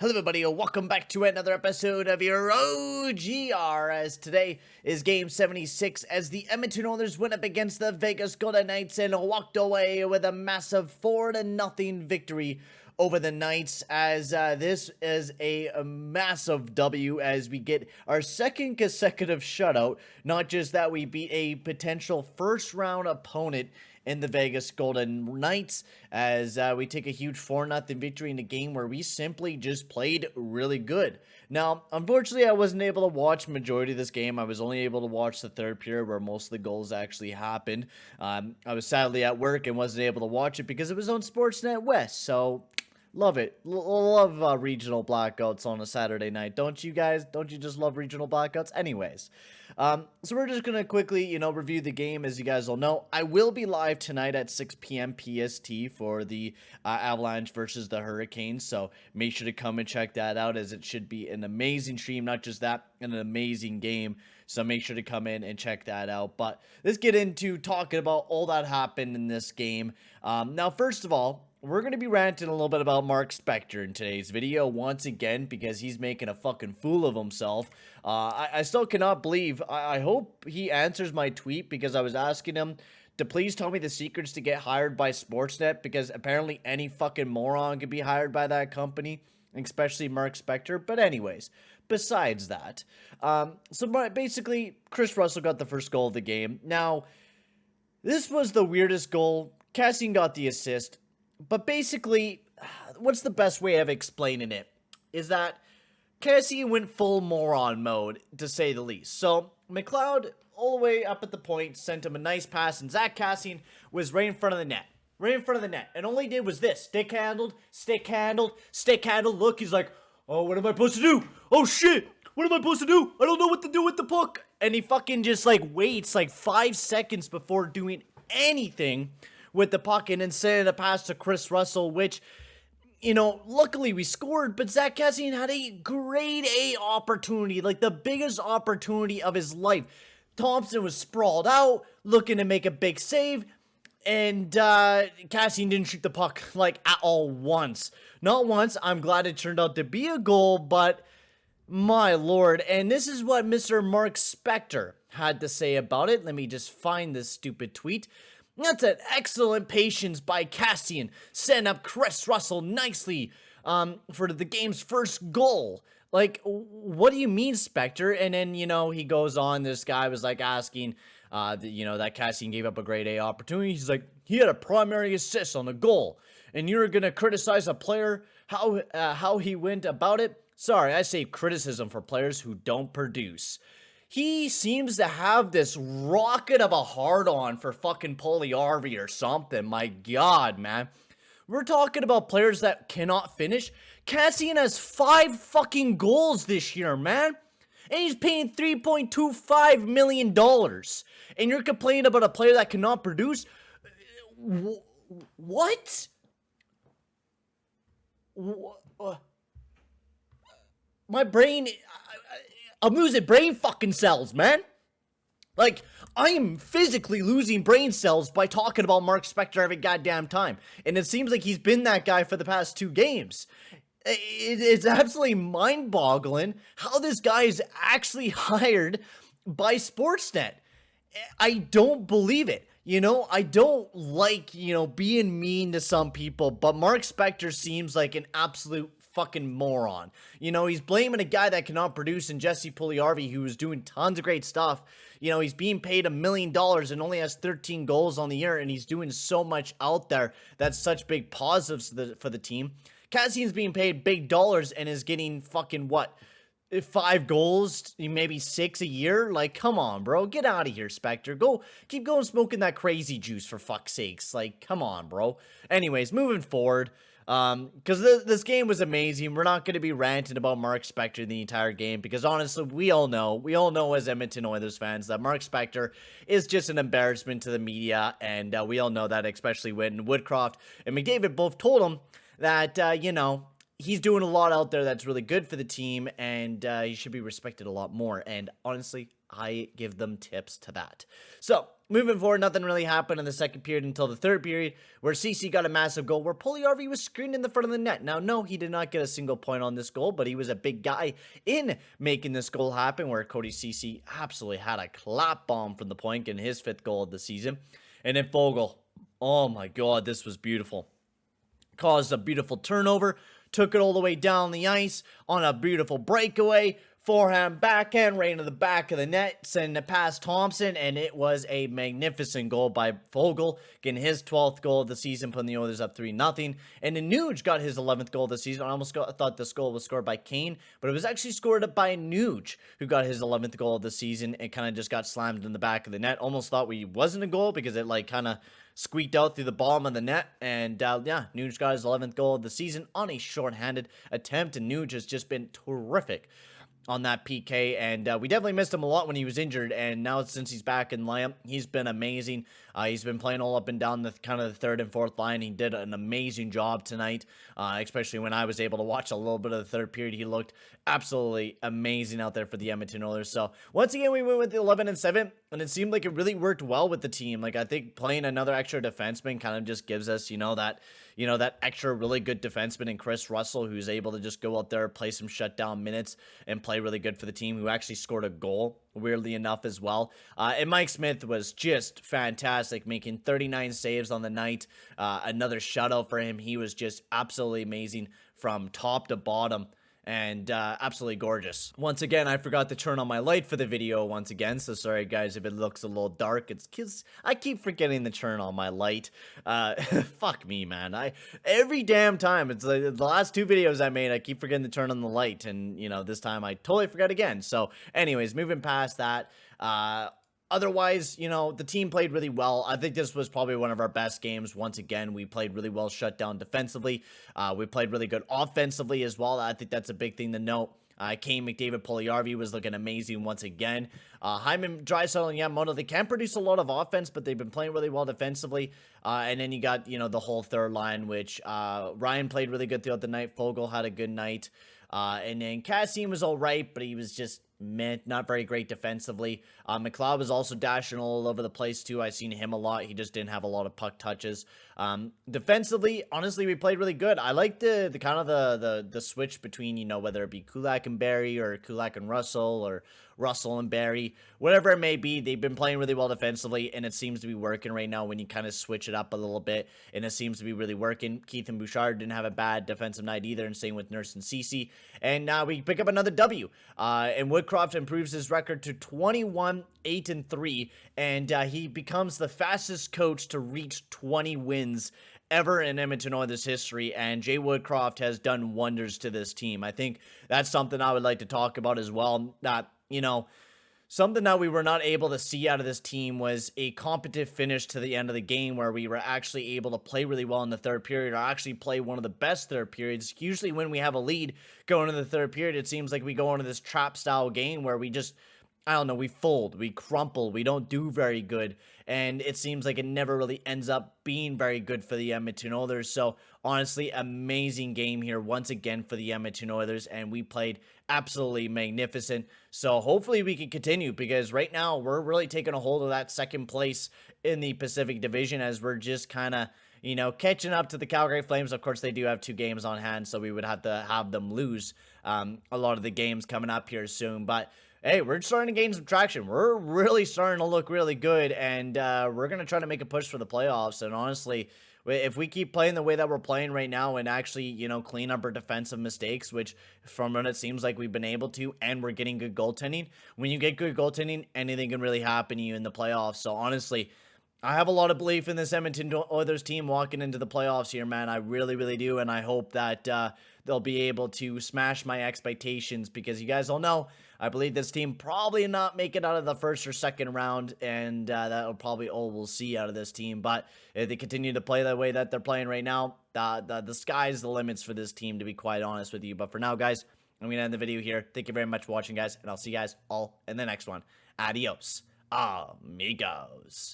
Hello everybody, and welcome back to another episode of your OGR, as today is Game 76 as the Edmonton Oilers went up against the Vegas Golden Knights and walked away with a massive 4-0 victory over the Knights, as this is a massive W as we get our second consecutive shutout. Not just that, we beat a potential first round opponent in the Vegas Golden Knights, as we take a huge 4-0 victory in a game where we simply just played really good. Now, unfortunately, I wasn't able to watch majority of this game. I was only able to watch the third period where most of the goals actually happened. I was sadly at work and wasn't able to watch it because it was on Sportsnet West, so love it. Love regional blackouts on a Saturday night. Don't you guys? Don't you just love regional blackouts? Anyways, so we're just going to quickly, review the game. As you guys all know, I will be live tonight at 6 p.m. PST for the Avalanche versus the Hurricanes. So make sure to come and check that out, as it should be an amazing stream. Not just that, an amazing game. So make sure to come in and check that out. But let's get into talking about all that happened in this game. Now, first of all, we're going to be ranting a little bit about Mark Spector in today's video once again, because he's making a fucking fool of himself. I still cannot believe, I hope he answers my tweet, because I was asking him to please tell me the secrets to get hired by Sportsnet, because apparently any fucking moron could be hired by that company, especially Mark Spector. But anyways, besides that, so basically Chris Russell got the first goal of the game. Now, this was the weirdest goal. Cassian got the assist. But basically, what's the best way of explaining it is that Cassian went full moron mode, to say the least. So McLeod, all the way up at the point, sent him a nice pass, and Zach Cassian was right in front of the net. Right in front of the net. And all he did was this. Stick handled, stick handled, stick handled. Look, he's like, oh, what am I supposed to do? Oh, shit. What am I supposed to do? I don't know what to do with the puck. And he fucking just, waits, 5 seconds before doing anything with the puck, and then sending a pass to Chris Russell, which, luckily we scored, but Zach Cassian had a grade A opportunity, the biggest opportunity of his life. Thompson was sprawled out, looking to make a big save, and Cassian didn't shoot the puck, at all once. Not once. I'm glad it turned out to be a goal, but my lord. And this is what Mr. Mark Spector had to say about it. Let me just find this stupid tweet. That's an excellent patience by Cassian, setting up Chris Russell nicely for the game's first goal. What do you mean, Spector? And then, he goes on, this guy was, asking, that Cassian gave up a grade A opportunity. He's like, he had a primary assist on the goal, and you're going to criticize a player, how he went about it? Sorry, I say criticism for players who don't produce. He seems to have this rocket of a hard-on for fucking Puljujärvi or something. My God, man. We're talking about players that cannot finish. Cassian has 5 fucking goals this year, man. And he's paying $3.25 million. And you're complaining about a player that cannot produce? What? My brain... I'm losing brain fucking cells, man. I am physically losing brain cells by talking about Mark Spector every goddamn time. And it seems like he's been that guy for the past 2 games. It's absolutely mind-boggling how this guy is actually hired by Sportsnet. I don't believe it. I don't like, being mean to some people, but Mark Spector seems like an absolute fucking moron. He's blaming a guy that cannot produce in Jesse Puljujärvi, who is doing tons of great stuff. He's being paid $1 million and only has 13 goals on the year, and he's doing so much out there. That's such big positives for the team. Cassian's being paid big dollars and is getting fucking, what, 5 goals, maybe 6 a year? Come on, bro. Get out of here, Spector. Keep going smoking that crazy juice, for fuck's sakes. Come on, bro. Anyways, moving forward. Because this game was amazing. We're not going to be ranting about Mark Spector the entire game, because honestly, we all know as Edmonton Oilers fans that Mark Spector is just an embarrassment to the media, and we all know that, especially when Woodcroft and McDavid both told him that, he's doing a lot out there that's really good for the team, and he should be respected a lot more. And honestly, I give them tips to that. So, moving forward, nothing really happened in the second period until the third period, where CC got a massive goal, where Puljujärvi was screened in the front of the net. Now, no, he did not get a single point on this goal, but he was a big guy in making this goal happen, where Cody CC absolutely had a clap bomb from the point, getting his 5th goal of the season. And then Foegele, oh my god, this was beautiful. Caused a beautiful turnover, took it all the way down the ice on a beautiful breakaway, forehand, backhand, right into the back of the net, sending it past Thompson, and it was a magnificent goal by Foegele, getting his 12th goal of the season, putting the Oilers up 3-0. And then Nuge got his 11th goal of the season. I almost thought this goal was scored by Kane, but it was actually scored by Nuge, who got his 11th goal of the season. It kind of just got slammed in the back of the net. Almost thought we wasn't a goal because it like kind of squeaked out through the bottom of the net, and yeah, Nuge got his 11th goal of the season on a shorthanded attempt, and Nuge has just been terrific on that PK, and we definitely missed him a lot when he was injured, and now since he's back in lineup, he's been amazing. He's been playing all up and down the kind of the 3rd and 4th line. He did an amazing job tonight, especially when I was able to watch a little bit of the 3rd period. He looked absolutely amazing out there for the Edmonton Oilers. So once again, we went with the 11-7, and it seemed like it really worked well with the team. Like, I think playing another extra defenseman kind of just gives us, that extra really good defenseman in Chris Russell, who's able to just go out there, play some shutdown minutes, and play really good for the team, who actually scored a goal, weirdly enough, as well. And Mike Smith was just fantastic, making 39 saves on the night. Another shutout for him. He was just absolutely amazing from top to bottom, and absolutely gorgeous. Once again, I forgot to turn on my light for the video once again, so sorry guys if it looks a little dark. It's because I keep forgetting to turn on my light. Fuck me, man. Every damn time, it's like the last 2 videos I made, I keep forgetting to turn on the light, and this time I totally forgot again. So anyways, moving past that, otherwise, the team played really well. I think this was probably one of our best games. Once again, we played really well shut down defensively. We played really good offensively as well. I think that's a big thing to note. Kane, McDavid, Puljujärvi was looking amazing once again. Hyman, Draisaitl, and Yamamoto, they can produce a lot of offense, but they've been playing really well defensively. And then you got, the whole 3rd line, which Ryan played really good throughout the night. Foegele had a good night. And then Kassian was all right, but he was just not very great defensively. McLeod was also dashing all over the place too. I've seen him a lot. He just didn't have a lot of puck touches. Defensively, honestly, we played really good. I like the kind of the switch between, whether it be Kulak and Barry, or Kulak and Russell, or Russell and Barry, whatever it may be. They've been playing really well defensively, and it seems to be working right now when you kind of switch it up a little bit, and it seems to be really working. Keith and Bouchard didn't have a bad defensive night either, and same with Nurse and Cece. And now we pick up another W, and Woodcroft improves his record to 21-8-3, and he becomes the fastest coach to reach 20 wins ever in Edmonton Oilers history, and Jay Woodcroft has done wonders to this team. I think that's something I would like to talk about as well. That, something that we were not able to see out of this team was a competent finish to the end of the game, where we were actually able to play really well in the 3rd period, or actually play one of the best 3rd periods. Usually when we have a lead going into the 3rd period, it seems like we go into this trap style game where we just, I don't know, we fold, we crumple, we don't do very good, and it seems like it never really ends up being very good for the Edmonton Oilers. So honestly, amazing game here once again for the Edmonton Oilers, and we played absolutely magnificent. So hopefully we can continue, because right now we're really taking a hold of that 2nd place in the Pacific Division, as we're just kind of, catching up to the Calgary Flames. Of course, they do have 2 games on hand, so we would have to have them lose a lot of the games coming up here soon. But hey, we're starting to gain some traction. We're really starting to look really good, and we're going to try to make a push for the playoffs. And honestly, if we keep playing the way that we're playing right now, and actually, clean up our defensive mistakes, which from what it seems like we've been able to, and we're getting good goaltending, when you get good goaltending, anything can really happen to you in the playoffs. So honestly, I have a lot of belief in this Edmonton Oilers team walking into the playoffs here, man. I really, really do, and I hope that they'll be able to smash my expectations, because you guys all know I believe this team probably not make it out of the 1st or 2nd round, and that'll probably all we'll see out of this team. But if they continue to play the way that they're playing right now, the sky's the limits for this team, to be quite honest with you. But for now, guys, I'm going to end the video here. Thank you very much for watching, guys, and I'll see you guys all in the next one. Adios, amigos.